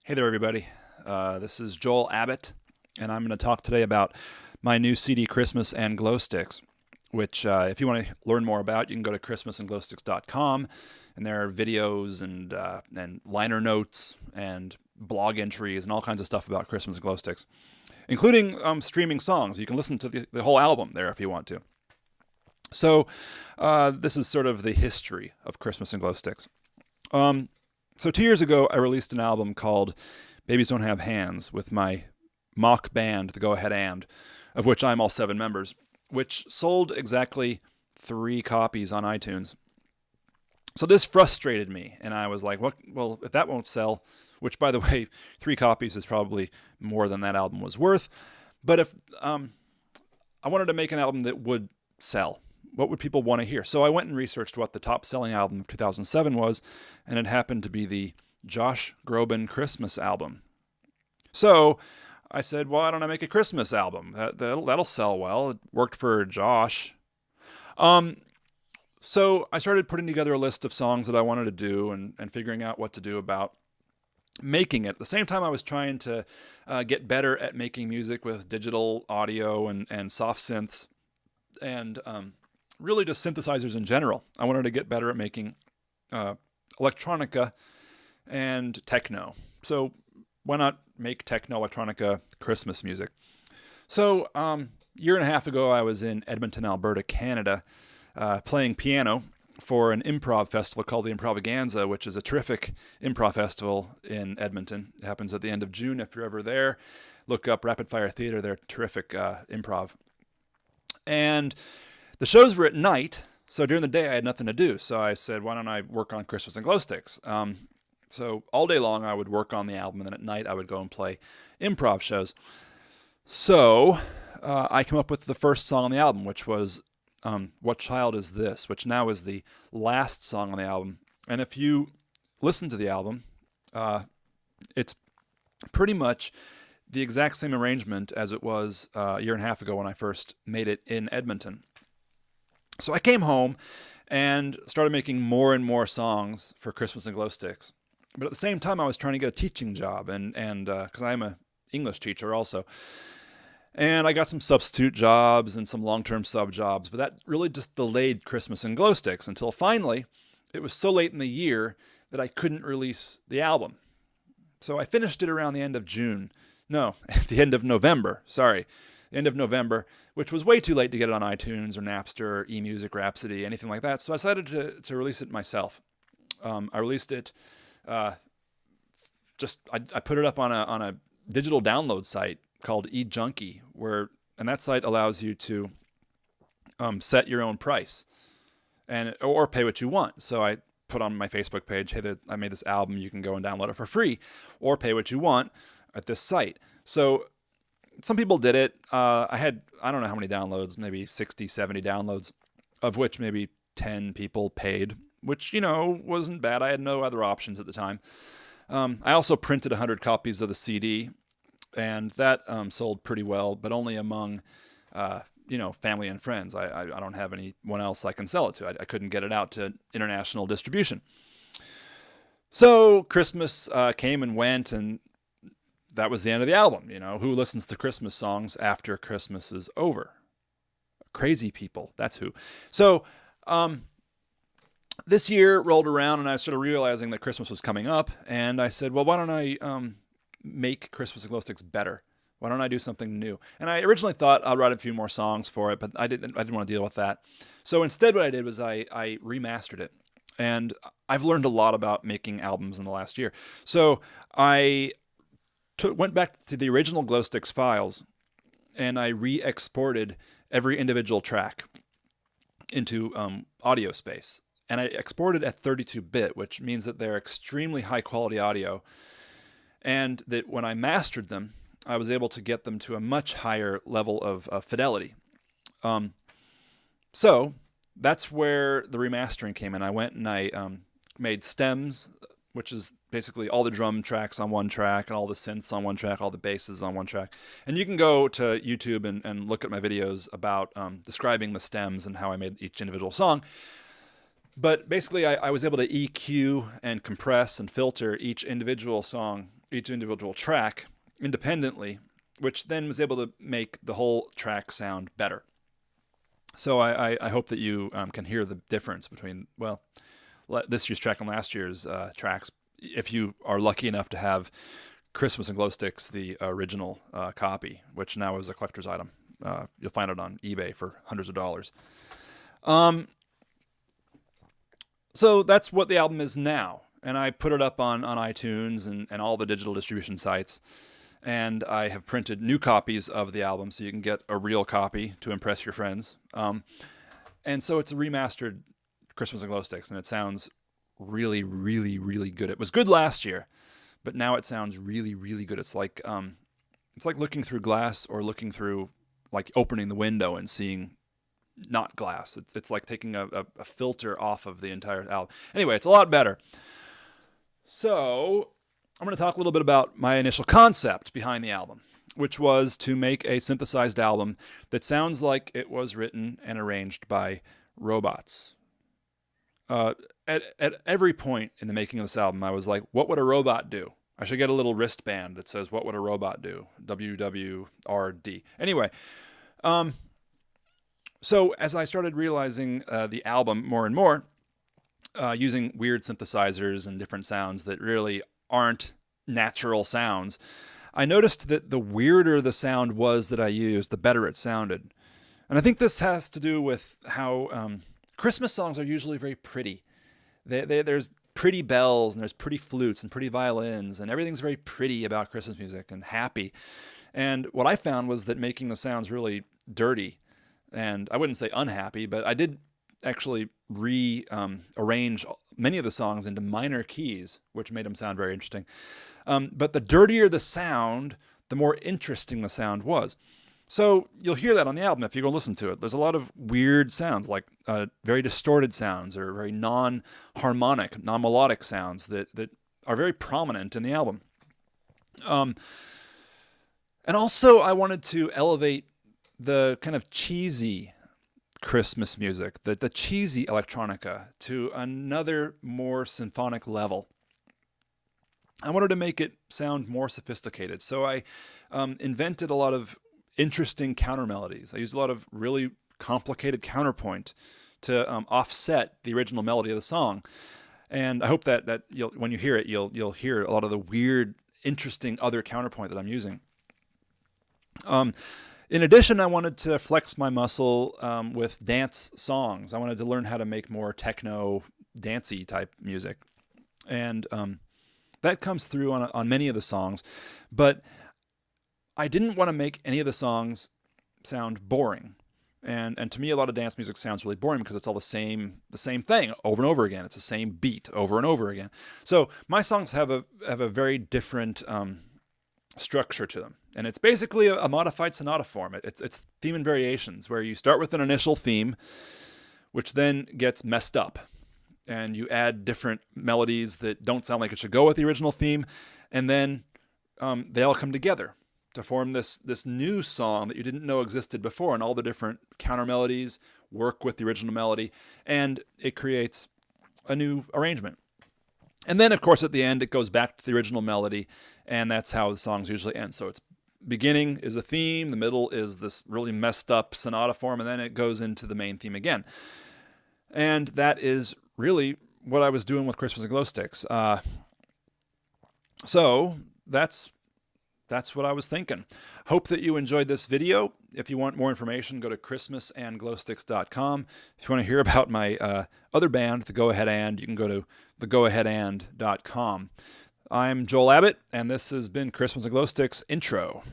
Hey there, everybody. This is Joel Abbott, and I'm going to talk today about my new CD, Christmas and Glowsticks, which, if you want to learn more about, you can go to christmasandglowsticks.com, and there are videos and liner notes and blog entries and all kinds of stuff about Christmas and Glowsticks, including streaming songs. You can listen to the whole album there if you want to. So this is sort of the history of Christmas and Glowsticks. So 2 years ago, I released an album called Babies Don't Have Hands with my mock band, the Go Ahead And, of which I'm all 7 members, which sold exactly 3 copies on iTunes. So this frustrated me, and I was like, well, if that won't sell, which, by the way, 3 copies is probably more than that album was worth, but if I wanted to make an album that would sell, what would people want to hear? So I went and researched what the top-selling album of 2007 was, and it happened to be the Josh Groban Christmas album. So I said, well, why don't I make a Christmas album? That'll sell well. It worked for Josh. So I started putting together a list of songs that I wanted to do and figuring out what to do about making it. At the same time, I was trying to get better at making music with digital audio and soft synths and really just synthesizers in general. I wanted to get better at making electronica and techno. So why not make techno electronica Christmas music? So year and a half ago, I was in Edmonton, Alberta, Canada, playing piano for an improv festival called the Improvaganza, which is a terrific improv festival in Edmonton. It happens at the end of June. If you're ever there, look up Rapid Fire Theater. They're terrific improv. And the shows were at night, so during the day I had nothing to do. So I said, why don't I work on Christmas and Glowsticks? So all day long I would work on the album, and then at night I would go and play improv shows. So I came up with the first song on the album, which was What Child Is This?, which now is the last song on the album. And if you listen to the album, it's pretty much the exact same arrangement as it was a year and a half ago when I first made it in Edmonton. So I came home and started making more and more songs for Christmas and Glowsticks. But at the same time, I was trying to get a teaching job, and because I'm an English teacher also. And I got some substitute jobs and some long-term sub jobs, but that really just delayed Christmas and Glowsticks until finally it was so late in the year that I couldn't release the album. So I finished it around the end of June. No, at the end of November. Sorry. End of November, which was way too late to get it on iTunes or Napster or eMusic, Rhapsody, anything like that. So I decided to release it myself. I released it. I put it up on a digital download site called eJunkie, and that site allows you to set your own price or pay what you want. So I put on my Facebook page, hey, I made this album. You can go and download it for free, or pay what you want at this site. So some people did it. I don't know how many downloads, maybe 60, 70 downloads, of which maybe 10 people paid, which, wasn't bad. I had no other options at the time. I also printed 100 copies of the CD, and that sold pretty well, but only among, family and friends. I don't have anyone else I can sell it to. I couldn't get it out to international distribution. So Christmas came and went, and that was the end of the album. Who listens to Christmas songs after Christmas is over? Crazy people. That's who. So this year rolled around, and I started realizing that Christmas was coming up, and I said, well, why don't I make Christmas and Glowsticks better? Why don't I do something new? And I originally thought I'd write a few more songs for it, but I didn't want to deal with that. So instead what I did was I remastered it. And I've learned a lot about making albums in the last year. So I went back to the original Glowsticks files, and I re-exported every individual track into audio space. And I exported at 32-bit, which means that they're extremely high-quality audio, and that when I mastered them, I was able to get them to a much higher level of fidelity. So that's where the remastering came in. I went and I made stems, which is basically all the drum tracks on one track and all the synths on one track, all the basses on one track. And you can go to YouTube and look at my videos about describing the stems and how I made each individual song. But basically, I was able to EQ and compress and filter each individual song each individual track independently, which then was able to make the whole track sound better. So I hope that you can hear the difference between, well, this year's track and last year's tracks, if you are lucky enough to have Christmas and Glowsticks, the original copy, which now is a collector's item. You'll find it on eBay for hundreds of dollars. So that's what the album is now. And I put it up on iTunes and all the digital distribution sites. And I have printed new copies of the album so you can get a real copy to impress your friends. And so it's a remastered Christmas and Glowsticks, and it sounds really, really, really good. It was good last year, but now it sounds really, really good. It's like looking through glass, or looking through, like, opening the window and seeing not glass. It's like taking a filter off of the entire album. Anyway, it's a lot better. So I'm going to talk a little bit about my initial concept behind the album, which was to make a synthesized album that sounds like it was written and arranged by robots. At every point in the making of this album, I was like, what would a robot do? I should get a little wristband that says, what would a robot do? WWRD. Anyway, so as I started realizing the album more and more, using weird synthesizers and different sounds that really aren't natural sounds, I noticed that the weirder the sound was that I used, the better it sounded. And I think this has to do with how Christmas songs are usually very pretty. There's pretty bells, and there's pretty flutes and pretty violins, and everything's very pretty about Christmas music and happy. And what I found was that making the sounds really dirty, and I wouldn't say unhappy, but I did actually rearrange many of the songs into minor keys, which made them sound very interesting. But the dirtier the sound, the more interesting the sound was. So you'll hear that on the album if you go listen to it. There's a lot of weird sounds, like very distorted sounds, or very non-harmonic, non-melodic sounds that are very prominent in the album. And also I wanted to elevate the kind of cheesy Christmas music, the cheesy electronica, to another more symphonic level. I wanted to make it sound more sophisticated. So I invented a lot of interesting counter melodies. I used a lot of really complicated counterpoint to offset the original melody of the song. And I hope that when you hear it, you'll hear a lot of the weird, interesting other counterpoint that I'm using. In addition, I wanted to flex my muscle with dance songs. I wanted to learn how to make more techno, dancey type music. And that comes through on many of the songs. But I didn't want to make any of the songs sound boring. And to me, a lot of dance music sounds really boring because it's all the same thing over and over again. It's the same beat over and over again. So my songs have a very different structure to them. And it's basically a modified sonata form. It's theme and variations, where you start with an initial theme, which then gets messed up. And you add different melodies that don't sound like it should go with the original theme. And then they all come together to form this new song that you didn't know existed before. And all the different counter melodies work with the original melody. And it creates a new arrangement. And then, of course, at the end, it goes back to the original melody. And that's how the songs usually end. So it's beginning is a theme, the middle is this really messed up sonata form, and then it goes into the main theme again. And that is really what I was doing with Christmas and Glowsticks. So that's what I was thinking. Hope that you enjoyed this video. If you want more information, go to christmasandglowsticks.com. If you want to hear about my other band, The Go Ahead And, you can go to thegoaheadand.com. I'm Joel Abbott, and this has been Christmas and Glowsticks Intro.